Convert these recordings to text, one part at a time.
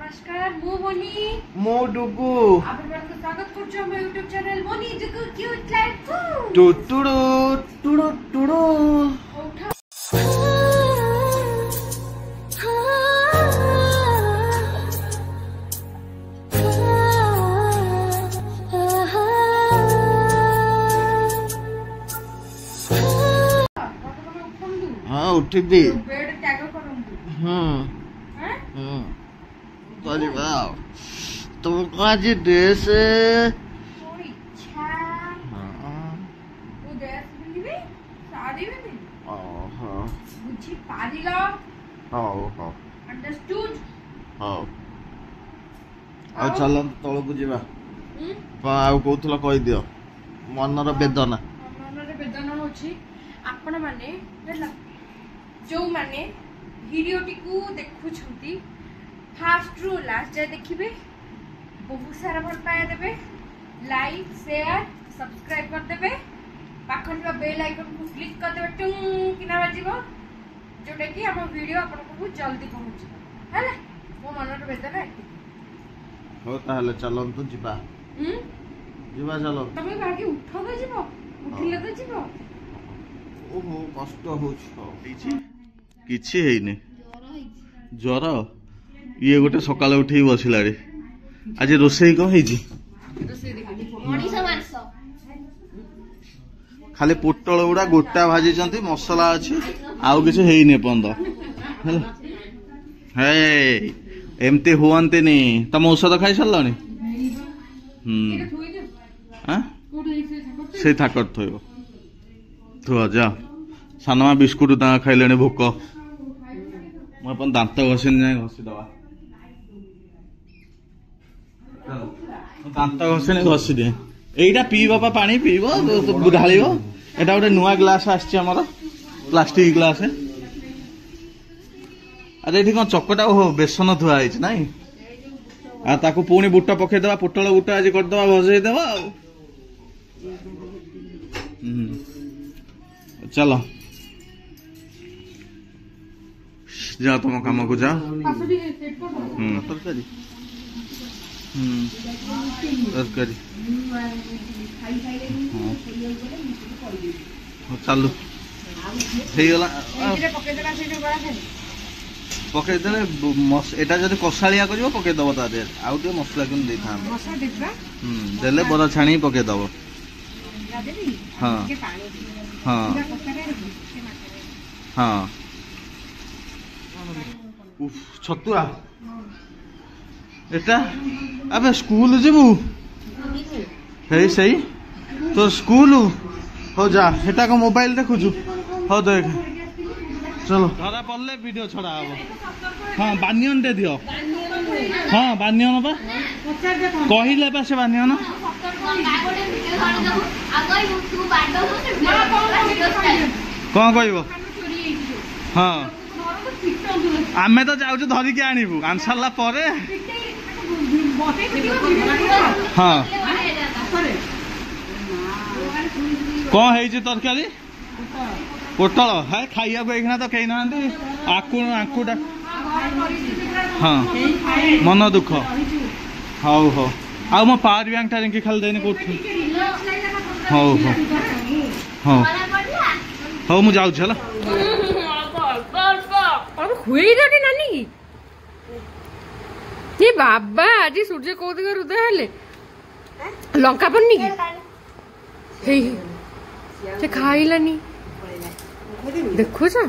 नमस्कार मु बोनी मो डुगु आपन स्वागत करछु हम YouTube चैनल बोनी डुगु क्यूट लाइफ टुटुडु टुडु टुडु हाँ उठी दी बेड टैग करंदु अरे वाह तुमको आज ड्रेस कोई इच्छा वो ड्रेस पिंदिबे साड़ी भी ओहो बुझी पारिलो ओहो अंडरस्टूड हाँ आ चल तलकू जीवा आउ कहूला कही दियो मनर वेदना मनर वेदना होची आपण माने हैला जो माने वीडियोटी को देखु छंती फास्ट रु लास्ट जाए देखिबे बहुत सारा भल पाए देबे लाइक शेयर सब्सक्राइब कर देबे पाखन जो बेल आइकन को क्लिक कर देबे टुंग किना बाजिबो जोटा कि हम वीडियो आपन को जल्दी पहुंचबो हैला मो मनर वेदना हो ताहले चलन तो जीवा जीवा चलो तमे बाकी उठो तो जीवो उठिले तो जीवो ओहो कष्ट होछ किछि हेइने ज्वर ये गोटे सकाल उठी बसला रे आज रोसई कौन है खाली पोटल गुड़ा गोटा भाजी मसला अच्छी आउ किसी है पंद एमती हुआंती नहीं तुम औषध खाई सारा से थाकर थो थुआ जा सानमा बिस्कुट खाइले भोक मुझे दांत घसी जाए घसी दवा दांत घसी घसी दे यहीटा पीब पा पानी पीब ढाल एटा गोटे नुआ ग्लास आमर प्लास्टिक ग्लास अरे ये कौन चकटा ओहो बेसन थुआई नाई आकु पुणी बुट पकईदे पोटल बुट आज करदे भजईदे चलो जाओ तुम काम को जाओ तरकारी तरकारी चलू पकईदे एटा जब कषाया कर पकईदब ता आउ टे मसला देले बरा छाणी पकईदब हाँ हाँ हाँ छतुआ एटा अबे स्कूल जीवु हे सही तो स्कूल हो जा एटा को मोबाइल देखुछु हो देख चलो धरा पड़ले वीडियो छड़ा हबो हां बानियन दे दियो हां बानियन बा कहिले बा से बानियन कौन कहबो हां आमे तो जाऊ धरिकी आणबू आन सारा पर हाँ कौन है तरकारी पोटल है खाइया को तो कही ना आकुटा हाँ मन दुख हाउ हो आ मो पावर बैंक टा रिंकी खाली देनी कोठ हाउ हो हाँ हाउ मु जाऊ चला हुई जाती नानी ये बाबा आज सूर्य को दिग हृदय हेले लंका पन्नी की हे से खाइलानी देखो छ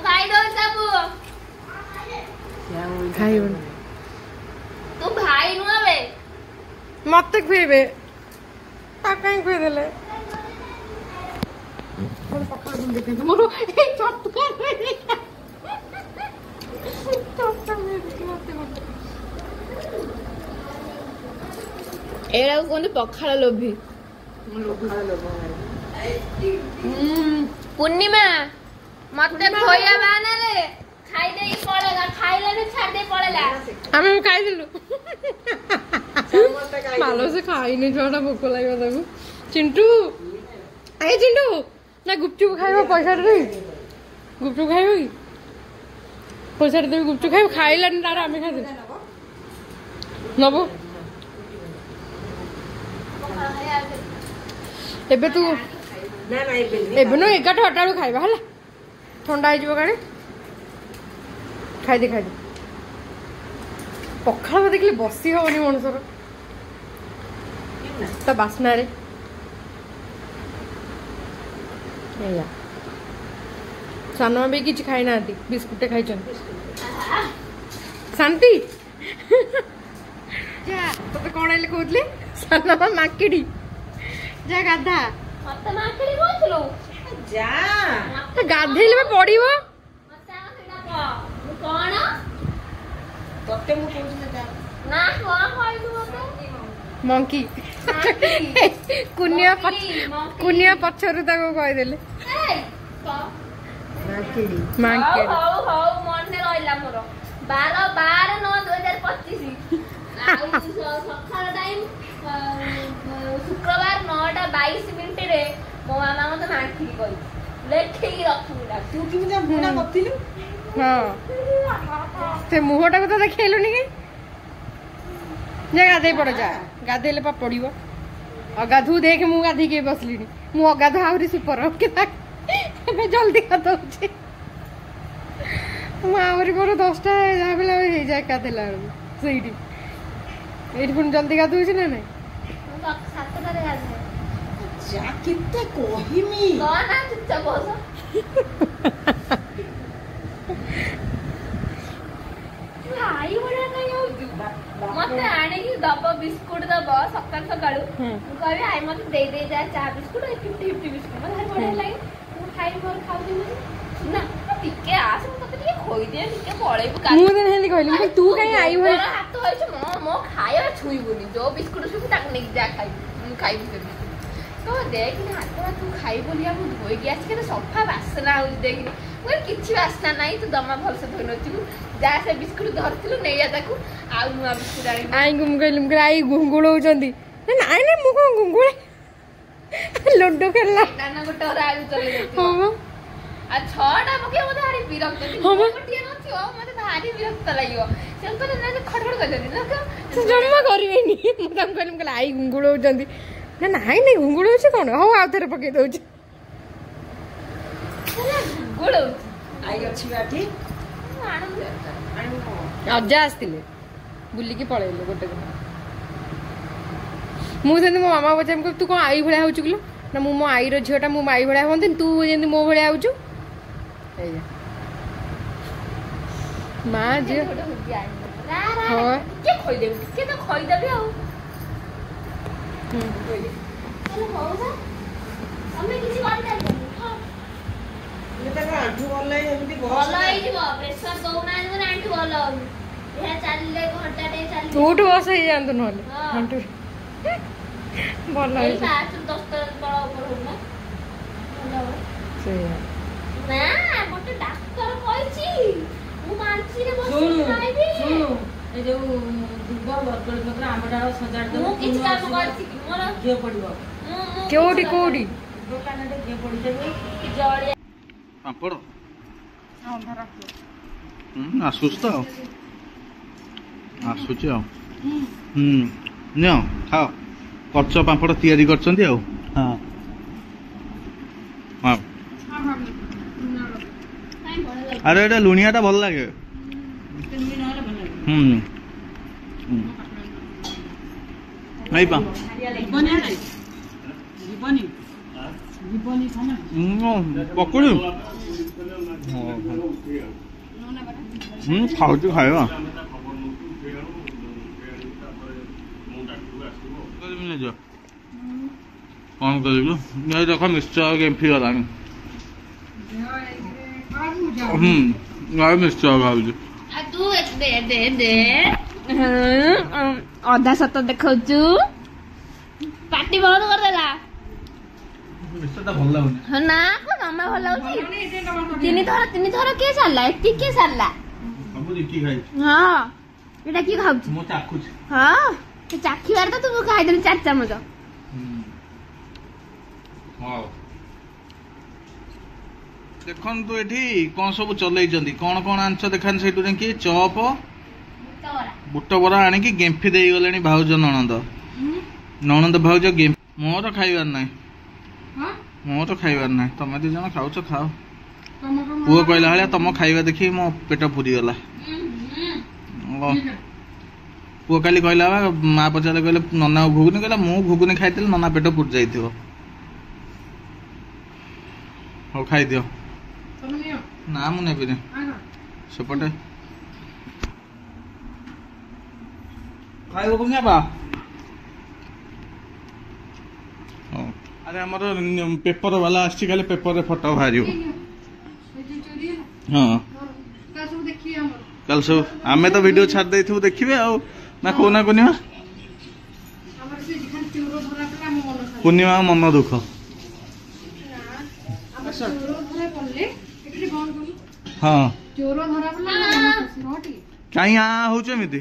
खाइ दो सब खाइबन तू भाई नु आबे मते खुएबे ता काई खुए देले कोन पकड़ दम देखे मोरो ए चटका एरा कोन पखाला लोभी पूर्णिमा मते खोया बानाले खाइ देई पड़ेगा खाइले ने छाड़ दे पड़ेला हम खाइ दिलु मालो से खाइ नहीं छोटा भूख लागो ताकू चिंटू ए चिंटू ना गुपचुप खाइबो पैसा दे गुपचुप खाइबो पैसा दे गुपचुप खाइबो खाइलानी तार आमे खाइ नबो एबे तू एबे न 11टा बेलू खाइबा हला ठंडा हो गाड़ी खाई दे पखाल देखिए बसी हेनी मनुष्यर ता बास्ना रे सानमा भी किसी खाई ना बिस्कुट खाई शांति तो कौन आइले कहते सानमा माकिड़ी जा गाधा गाधेले पड़ो मंकी कुनिया पछरु ताको कहदेले शुक्रवार 9:22 रे मो मामा मत माखी कहि लेखि रखुला तू कि मुझे भुना करथिलु हां ते मुहटा को तो देखैलुनी कि जे गाधे पड़ जा गाधेले पा पड़िबो अगाधु देख मु गाधी के बसलिनी मु अगाधु आउरी सुपर के एबे जल्दी गाधो छे मु आउरी मोर 10टा जाबेला हो जाय गाधेला सहीटी एठी पुन जल्दी गाधो छै ना नै 7टा रे गाधे जा किते कोहिमी कोना चुपचाप बस आई बड़ा नहीं हो मते आने की दब बिस्कुट दब सकाल सकाळू कहबी आई मते दे दे जा चा बिस्कुट 50 बिस्कुट मते बड़ा लागे तू खाई मोर खाउ दे ना टिके आस मते टिके खोई दे टिके पळेबु का मु देन हेली कहली तू काई आई हो हाथ होइछ मो खाया छुईबुनी जो बिस्कुट सब ताक ने जा खाई खाई तो देख ना हाथ तू खाई बोलिया मु धोई गया के सफा वासना हो देखनी मोर किछि वासना नाही तू दमा भल से धोइ नथिलु जा से बिस्कुट धरथिलु नेया ताकू आ नुआ बिस्कुट आई गुम कहलुम आई गुंगुळ होचंदी नाई ना मु को गुंगुळ लड्डू खेलला नाना गोटे आलू चले देती हां आ छटा मके मते हारी विरक्त थी गोटिए नथियो मते भारी विरक्त लागियो से तो ना खडखड करदे ना जम्मा करिवेनी मु तम कहलुम आई गुंगुळ होचंदी ना नाई नहीं गुंगुळ होछ कोन हो आ थरे पके दउछ गुड़ आई अछि बाटी अज्जा आस्तिले बुलिकी पळेले गोटे दिन मु सेंदी मो मामा बचाम तू कोन आई भळा होछु किलो ना मु मो आई रो झियोटा मु माई भळा होंदिन तू जेंदी मो भळा होछु एया मा जे हो के खोई देबी के तो खोई देबी आ हेलो मौसा हमें किसी बात कर ये त आंठू बोलले एमती भल होई जिवो प्रेशर दउना न आंठू भल हे चालले घंटा टे चालले उठ बस हे जानतो नहले हंटू भल होई 5 10 बड़ ऊपर हो ना से ना मोटे डॉक्टर कहछि मु मानसी रे बस खाइबी ए जो दुबर बरगड़ पत्र आमडाळ सजाड़ दे मु किछ काम करछि मोर घे पड़िबो कोडी कोडी दुकान रे घे पड़ी देबे जड़िया पापड़ अंधारा आसुच तो आसुच नियो खाओ कच्च पापड़ तैयारी करछंती आ हां हां अरे एटा लुणियाटा भल लागे नहीं पा पकड़ी खाऊ खाଇବା कौन कर देख मिश्चर गेम्फी गलानी मिश्चर खाऊ तू दे दे दे अधा सत देखाउछु पार्टी बंद कर देला मिश्चरटा भल लागुनी हां ना को जमा भल लाउची तीन थर के सारला एती के सारला सब लिट्टी खाई हां एटा की खाउछु मो चाखुछ हां ते चाखिबार त तू खाइ देनी 4 चम्मच हां देखन तो एठी कोन सब चलै जंदी कोन कोन आंछ देखान सेटु रे की चॉप तोरा बुट बरा आनिकी गेम्फी दे गले भाउज ननंद ननंद भाउज गेम मोर खाइबार ना मोर खाइबार ना तुम दी जन खाऊ खाओ पुओ कहला भाया तुम खाइबा देखी मो पेट पूरी गला पुओ काली कहला माँ पचारे कहले नना घुगुनी कहला मु घुगुनी खाई नना पेट पूरी जाइथिबो हो खाई दियो ना मु नेबिनी सेपटे खाइबो कोनी बा अरे हमर पेपर वाला आछि खाली पेपर रे फोटो भारियो हां कल सब आमे तो वीडियो छाड़ देथु देखिबे आ ना कोना कोनी पूर्णिमा मन दुख हाँ कहीं हूँ एमती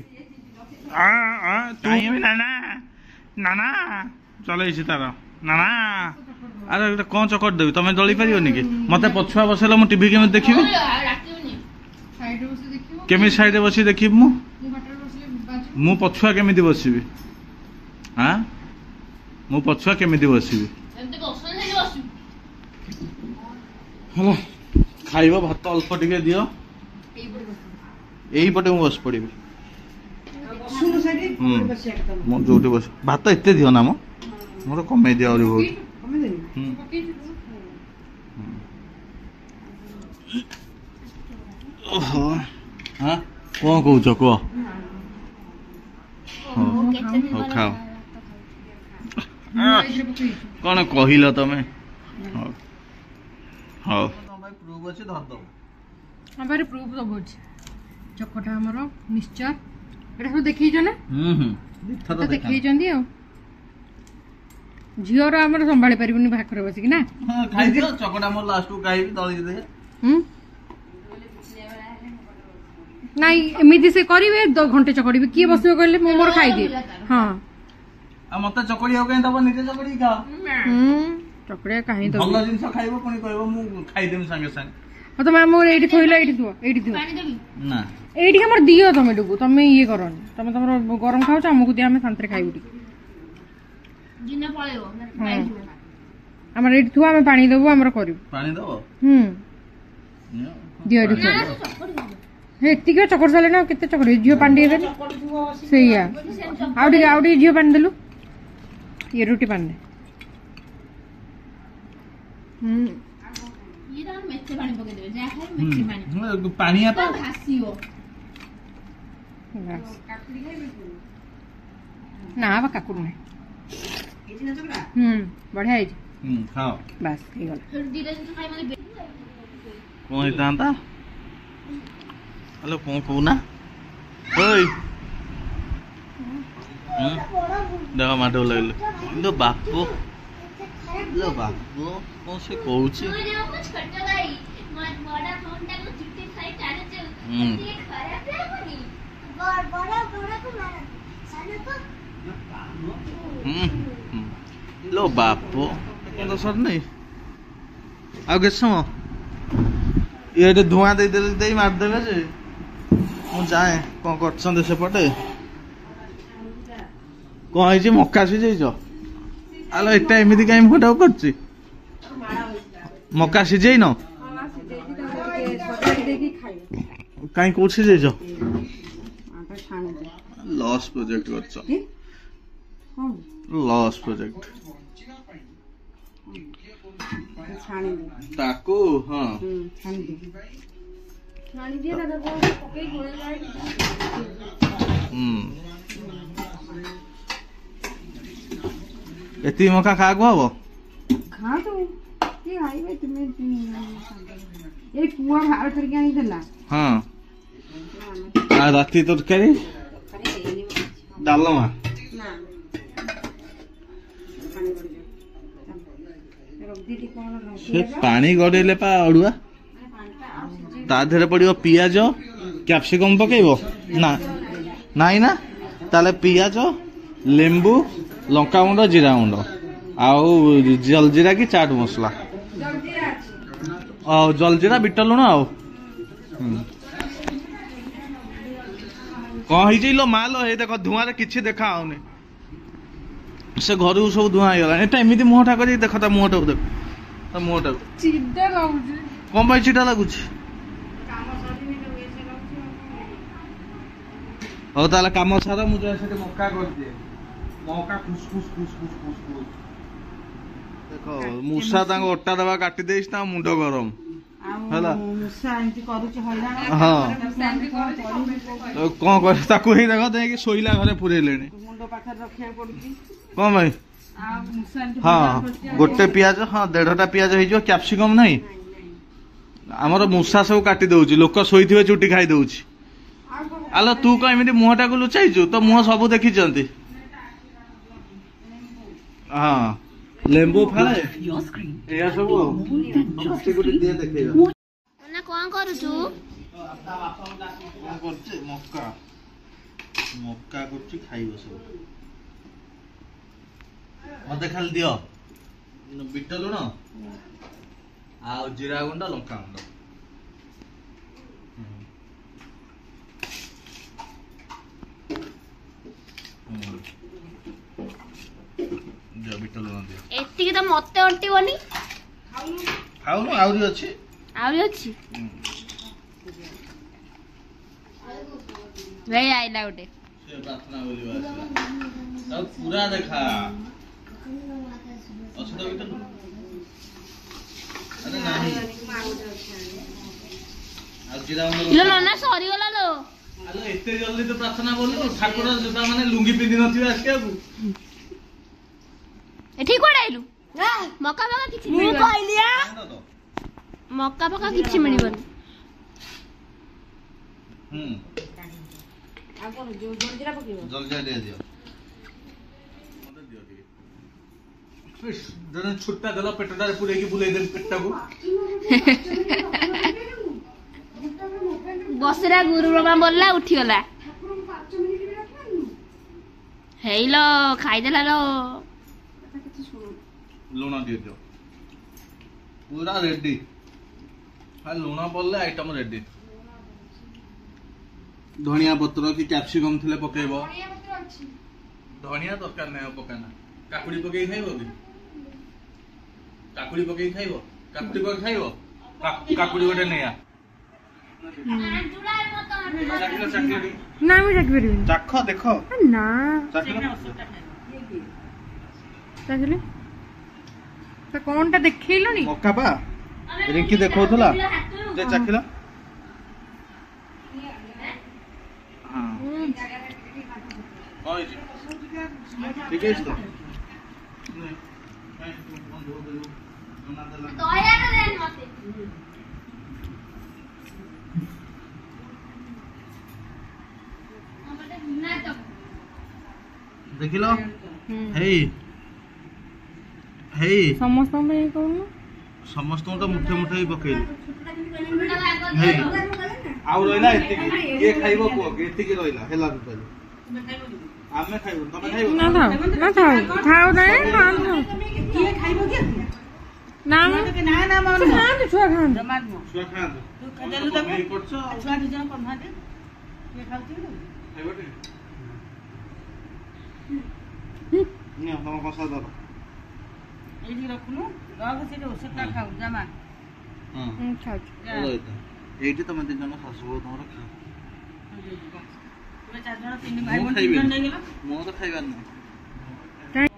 नाना चल तार नाना अरे कौन चकट देवी तुम दली पार कि मत पछुआ बसैल मु टीवी केमी देखी केमी साइड बस देखी मु पछुआ केमी बसबी हाँ मु पछुआ केमी बसबी है खाइब भात अल्प टे दियो यही पटे बस पड़ी जो बस भात एत दियो ना मोर कमे दिया बहुत हाँ कौन कौच कह खाओ कौन कहल तुम हाँ प्रूफ अच्छे धरद हमारे प्रूफ सब अच्छे चकटा हमर मिक्सचर एटा सब देखै ना देखै झीर आम संभाली पारिबनी भाखरे बसिक ना खाई दियो चकटा मोर लास्ट को खाइबी दली दे नाई एमिति से करिवे 2 घंटे चकड़ीबे किए बसिबे कहले मो मोर खाई दे हां आ मते चकड़ी हो गई तब निजे चकड़ी खा चकड़े काहे दो भलो जिंस खाइबो कोनी कहबो मु खाई देम संगे संग हो तो मामो एठी थोइला एठी दुओ ना एठी हमर दियो तमे डुगु तमे ये करन तमे तमरो गरम खाउ छ हमकु दे हम संतरे खाइबुटी जिना पळेबो हमर एठी थुआ हम पानी देबो हमर करिबो पानी देबो दियो एठी हे एतिके चकड़ साले ना केते चकड़ जियो पानी दे सहीया आउडी जियो पानी देलु ये रोटी पानी दे ये तो मेथे पानी पके देबे जा खाइ मेथी पानी पानी आता भासियो ना बा काकुर नै बढ़िया है खाओ बस हे गला फिर धीरे धीरे खाइ माने कोन हितांता हेलो कौन कहूना ओय देखो माटो लगल लो बापू कौन से कहूची कुछ खट्टा गाई मत बड़ा फोनटा को चिट्टी खाइ टाने चल ये खराब है बनी बड़ा को मारा साले को लो बापू तो सर नहीं आउ के समय ये धुआं दे दे मार देबे जे मु जाए कौन करछन सेपटे कौन है मक्का सीझे आलो एटा एमती कहीं फोटा करछि मक्का सीझे न कहीं कौन सीझे लॉस प्रोजेक्ट करछ लॉस प्रोजेक्ट ताको हाँ एती मका खा को हबो खा तो ये आइबे तुमे ए पुआ भार करके आनी देला हां आ राती तरकारी डालमा ना से पानी गड़ेले पा अड़ुआ ता देहरे पड़ियो पियाज कैप्सिकम पकेइबो ना नाई ना ताले पियाज लेंबू लंका गुंड जीरा गुंड आउ जलजीरा की चाट मसला जलजीरा बिट लुण आउ कौन है लो माल हे देख धुआं किसी देखा आउनी से घर को सब धुआं हो गला एमती मुहटा कर देख ता मुहटा देख ता मुहटा चिंता लाଗୁଛି कौन भाई चिटा लगुच हो ताला काम सारा मुझे से मक्का कर दिए मक्का खुश खुश खुश खुश खुश खुश देखो मूसा तांग ओटा दबा काटी देइस ता मुंडो गरम ହେଲା ମୁଷା ଏମିତି କରୁଛି ହଇରାଣ हाँ तो कौन कर ताकू ही देखो दे कि सोइला घरे पुरेलेनी ମୁଣ୍ଡ ପାଖରେ ରଖିବାକୁ ପଡୁଛି कौन भाई ଆଉ ମୁଷା ଏମିତି हाँ गोटे पियाज हाँ 1.5टा पियाज हो कैप्सिकम नहीं आमर मूसा सब काटी दउची लोक सोईथिबे चुटी खाई दउची आलो तू कह एमती मुहटा को लुचाइछु तो मुह सब देखी चंती हाँ लेंबू फाळे एया सब चपटी गुटी दे देखेगा ना कौन करूछु कौन करछे मक्का मक्का करछि खाइबो सब मते खाली दियो बिट लुण आ जीरा गुंड लंका गुंड दियो बिट लुण दियो एतिକି ତ ମତେ ଅଣ୍ଟିବନି खाउनु आउरी अछि ଆହୁରି ଅଛି ଭାଇ ଆଇଲା ଗୋଟେ से प्रार्थना बोलिबा आसला सब पूरा देखा असुदा बिट लुण अरे नाही आ जीरा गुंड लो ନନା ସରିଗଲା ଲୋ ଆଲୋ ଏତେ ଜଲ୍ଦି ତ ପ୍ରାର୍ଥନା ବୋଲୁ ଠାକୁର ଯୋଉଟା ମାନେ ଲୁଙ୍ଗି ପିନ୍ଧି ନଥିବେ ଆସିବାକୁ ଏଠି କୁଆଡେ ଆଇଲୁ ମକା ଫକା କିଛି ମିଳିବନି ମକା ଫକା କିଛି ମିଳିବନି ଆଉ କଣ ଯୋଉ ଜଲଜିରା ପକେଇବ ଜଲ୍ଦି ଦିଅ ଦିଅ ମତେ ଦିଅ ଟିକେ ଇସ୍ ଜଣେ ଛୁଟା ଦେଲା ପେଟଟାରେ ପୁରେଇକି ବୁଲେଇ ଦେଲି ପେଟଟାକୁ ବସରା ଗୁରୁ ବ୍ରହ୍ମା ବୋଲଲା ଉଠିଗଲା ହେଇଲୋ ଖାଇଦେଲା ଲୋ ଲୁଣ ଦିଅ ଦିଅ ପୁରା ରେଡି ଲୁଣ ପଡିଲେ ଆଇଟମ ରେଡି ଧନିଆ ପତ୍ର କି କ୍ୟାପ୍ସିକମ ଥିଲେ ପକେଇବ ଧନିଆ ଦରକାର ନାହିଁ ପକାନା କାକୁଡି ପକେଇ ଖାଇବ କି କାକୁଡି ପକେଇ ଖାଇବ କାକୁଡି ପକେଇ ଖାଇବ କାକୁଡି ଗୋଟେ ନେଇଆ ଚାଖିଲ ଚାଖିଲ ନା ମୁଁ ଚାଖି ପାରିବିନି ଚାଖ ଦେଖ ନା ଚାଖିଲ ଚାଖିଲେ ତ କଣଟା ଦେଖେଇଲଣି ମକା ପା ରିଙ୍କି ଦେଖଉଥିଲା ଯେ ଚାଖିଲ ହଁ ହେଇଛି ଠିକ ଅଛି ତ ଦେଖିଲ ହେଇ ହେଇ ସମସ୍ତଙ୍କ ପାଇଁ କହୁନ ସମସ୍ତଙ୍କୁ ତ ମୁଠେ ମୁଠେ ହିଁ ପକେଇଲି ହେଇ ଆଉ ରହିଲା ଏତିକି କିଏ ଖାଇବ କୁହ ଏତିକି ରହିଲା ହେଲା ଟୋଟାଲି ଆମେ ଖାଇବୁ ତମେ ଖାଇବ ନା ଥାଉ ନା ଥାଉ ଥାଉ ନାହିଁ ଖାଆନ୍ତୁ କିଏ ଖାଇବ କି ନା ନା ନା ମନ ଖାଆନ୍ତୁ ଛୁଆ ଖାଆନ୍ତୁ ଜମା ନୁହଁ ଛୁଆ ଖାଆନ୍ତୁ ତୁ ଦେଲୁ ତାକୁ ତମେ କରୁଛ ଛୁଆ ଦି ଜଣ କରୁନାହାନ୍ତି କିଏ ଖାଉଛି ଖାଇବ ଟିକେ ନିଅ ତମ କଷା ଧର ଏଇଠି ରଖୁନୁ ରଖ ସେଠି ଔଷଧଟା ଖାଉ ଜମା ହଁ ଖାଉଛି ଭଲ ହେଇଥା ଏଇଠି ତମେ ଦି ଜଣ ଶାଶୁ ବୋହୂ ତମର ଖାଅ ତୁମେ 4 ଜଣ 3 ଭାଇ ମୁଁ ଭଉଣୀ ଖାଇବିନି। 3 ଜଣ ନେଇଗଲ ମୁଁ ତ ଖାଇବାର ନାହିଁ କାଇଁ?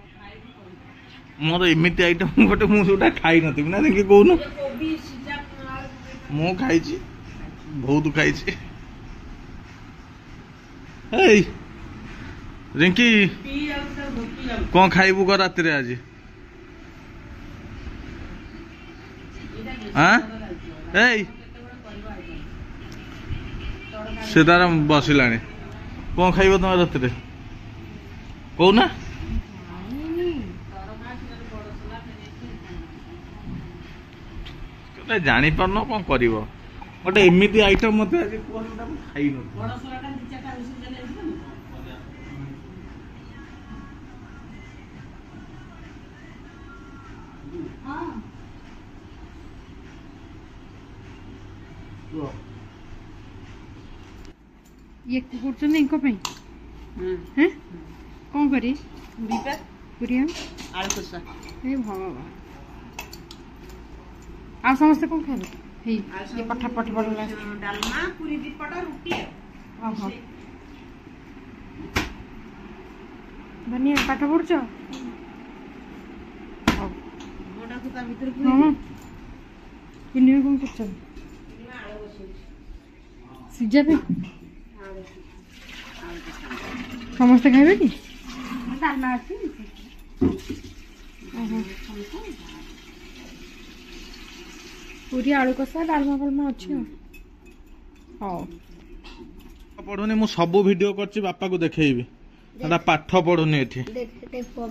ମୋର ଏମିତି ଆଇଟମ ଗୋଟେ ମୁଁ ଯୋଉଟା ଖାଇ ନଥିବି ନା ଦେଖି କହୁନୁ କୋବି ସିଝା ମୁଁ ଖାଇଛି ବହୁତ ଖାଇଛି ଏଇ ରିଙ୍କି ପି ଆଉ ତା ଭୋକି ଯାଉ କଣ ଖାଇବୁ କ ରାତିରେ ଆଜି ଆଁ ଏଇ ସେ ତାର ବସିଲାଣି କଣ ଖାଇବ ତମ ରାତିରେ କହୁନା ଜାଣିପାରୁନ କଣ କରିବ ଗୋଟେ ଏମିତି ଆଇଟମ ମତେ ଆଜି କୁହ ଯୋଉଟା ମୁଁ ଖାଇନଥିଲି ବଡ଼ ସଲାଟା 2-4ଟା ରୋଷେଇ ଦେଲେ ହେଇଯିବନି ହଁ ये करछन इनको पे हैं कौन करी दीपा पुरिया आलू कसा ए भगवान आ समस्त कौन खाबे हे ये पठा पठ पड़ला डालमा पूरी दीपटा रुटी ओहो बनिया पाठ पढ़छ गोटा तो ता भीतर हां पुनिया कौन करछन सिजा पे समस्त खाइबे कि डालमा अछि पूरी आलू कसा डालमा फलमा अछि हां पढ़ुनी मु सब वीडियो करछि बापा को देखेइबी एटा पाठ पढ़ुनी एठी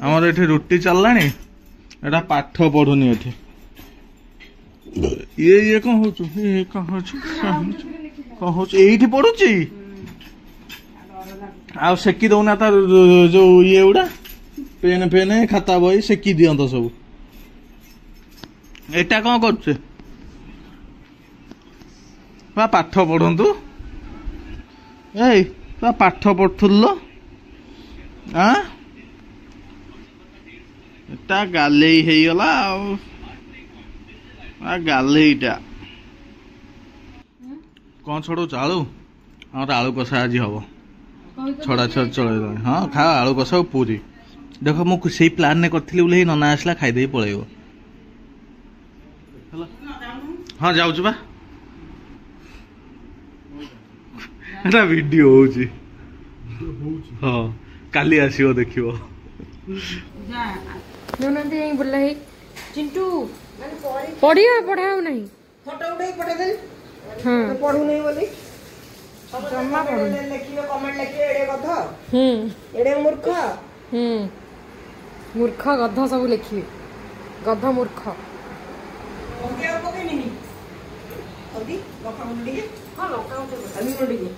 हमर एठी रुटी चललानी एटा पाठ पढ़ुनी एठी ये कौन होचु ये कौन होचु एठी पढ़ुची आ सेकी दउना तार जो ये उडा पेन पेन खाता बही सेकी दियंत सब एटा कौन करछे बा पाठ पढ़ंतु ए बा पाठ पढ़थुल्लो आ एटा गालेई हेइगला आ गालेईटा कौन छोड़ो आलू हमर आलू कषा आज हबो छड़ा छड़ चले हाँ खा आलू कषा पूरी देख मु से प्लान ने करथिली बोले नना आसला खाई दे पळेबो हाँ जाउछु बा एटा वीडियो होउची हाँ काली आसीबो देखिबो ननंदी यही बोला है चिंटू पढ़ियो पढ़ाओ नहीं फोटो उठाई पठा दे हां पढु नहीं बोली जम्मा पढ़ो लेखियो कमेंट लेखियो एडे गध एडे मूर्ख मूर्ख गध सब लिखिए गध मूर्ख ओके ओके नहीं हल्दी लका मुंडी के हां लका मुंडी मुंडी के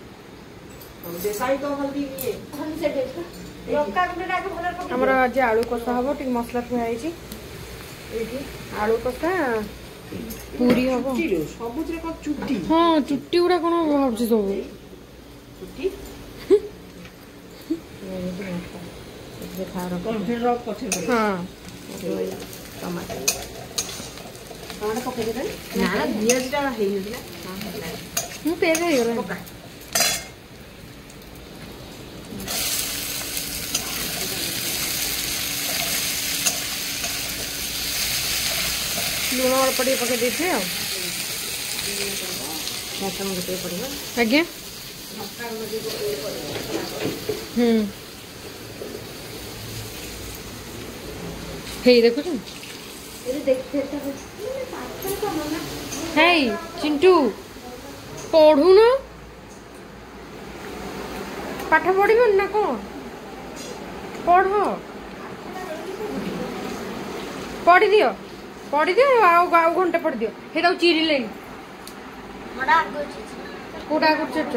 हम देखाई तो हल्दी ये हम से देखा लका मुंडी आगे भले पके हमरा आज आलू कसा हबो टिक मसला खुआ आइची एठी आलू कसा पूरी हबो चिलो सबुतरे क चुट्टी हां चुट्टी उडा कोन भाबछि सब चुट्टी देखा रो कौन फिर रख पछे हां टमाटर टमाटर पके दे ना दियाजटा हेइ होला मु पेज हे गला पका लूण और पड़ी पके देथे आ मटन गोटे पड़िबा आज्ञा हे देखो तुम हे चिंटू पढ़ू न पाठ पढ़िब ना कौन पढ़ पढ़ी दियो आउ घंटे पढ़ दियो हेटा चिरी लेनी कोडा गुचच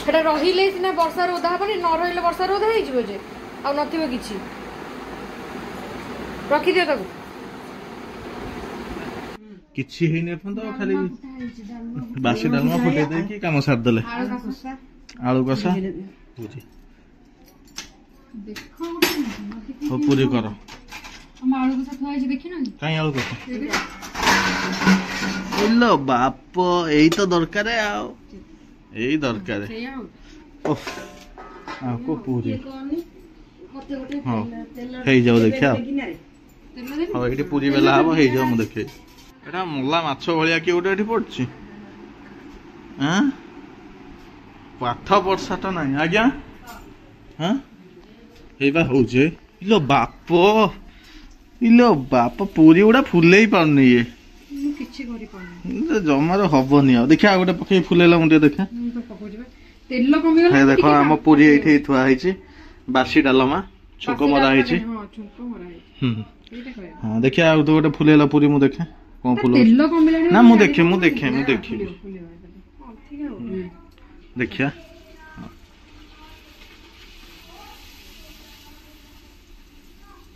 हेटा रहिले सिना वर्षा रे ओदा हबनी न रहिले वर्षा रे ओदा हेजिबो जे आ नथिबो किछि रखी दियो ताकू किछि हेने अपन तो खाली बासी डालमा फुटे दे कि काम सार देले आलू कसा पूरी देखो हो पूरी करो हम आलू कसा थुआ जे देखि न काई आलू कसा इल्लो बाप एई तो दरकार है आओ एई दरकार है ओफ आपको पूरी हां हेई जाओ देखिया हां एठी पूरी बेला हबो हेई जाओ मु देखे एटा मोला माछो भलिया कि ओटे एठी पड़छि हां पाठ वर्षाट नाही आज्ञा हां हेबा होजे इलो बाप पूरी उडा फुले ही पाउनी ये मु किछि करि पाउनी जमार हबनी आ देखिया गोटे पके फुलेला मुंडे देखा तेल कमी गला हे देखो हम पूरी एठी थुआ हैछि बासी डालमा छुको मरा हैछि हां छुको मरा हैछि एटा कहया हां देखिया आ गोटे फुलेला पूरी मु देखे कोन फुल तेल कमी लानी ना मु देखे देखिया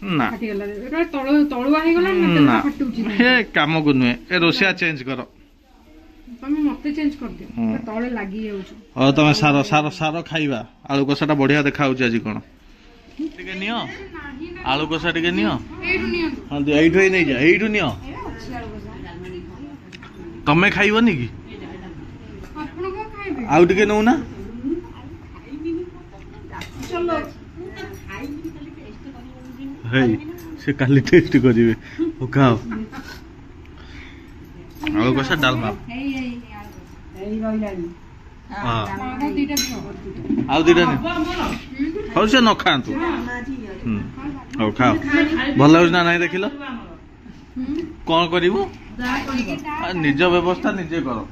ना फाटी गला एटा तळुआ हे गला ना ना फाटुची हे काम को नुए ए रोसिया चेंज करो तमे मते चेंज कर दे तळे लागि जाउछु ओ तमे सारो सारो सारो खाइबा आलू कसाटा बढ़िया देखा होची आज कोन टिके नियो आलू कसा टिके नियो एडु नियो हां एइठो ही नै जा एइठो नियो तमे खाइबनी की आपण को खाइबे आउ टिके नौ ना चलो हे से काली टेस्ट करिवे ओ खाओ आलू कसा डालमा एई ରହିଲାଣି हां मागो दीटा दियो आउ दिटा नि हौ से न खांतु हौ खाओ भल लाଗୁଛି ना नहीं देखिलो कौन करिवो निज व्यवस्था निजे करो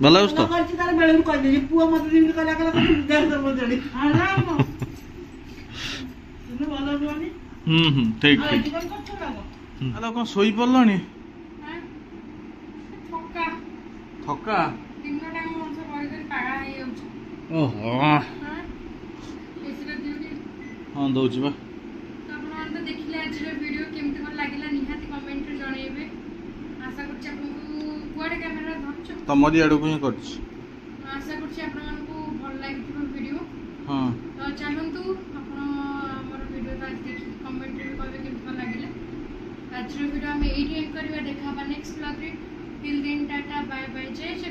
भल लाଗୁଛି तो କରିଛି ତାର ବେଳକୁ କହିଦେଲି ପୁଅ ମତେ ଯେମିତି କଲା କଲା ଦେହ ସବୁ ଜଳି ठीक ठीक हेलो कौन सोई पड़लनी थका थका दिन टाइम मनसे करि करि पागल हे जाउछु ओहो हां एसिरा दिउनी हां दउची बा आपण तो देखिले आज वीडियो केमते कोन लागिला निहाती कमेंट रे जणेबे आशा करछि आपनको कुआडे कैमरा धरछ तमरी आडू को ही करछ आशा करछि आपनको भल लागिथिबो वीडियो हां तो चलंतु आपण हमर वीडियो आज देखि कमेंट रे कहबे केमते कोन लागिला आज वीडियो हम एडी एंड करबा देखा नेक्स्ट ब्लॉग रे till then tata bye bye जय जय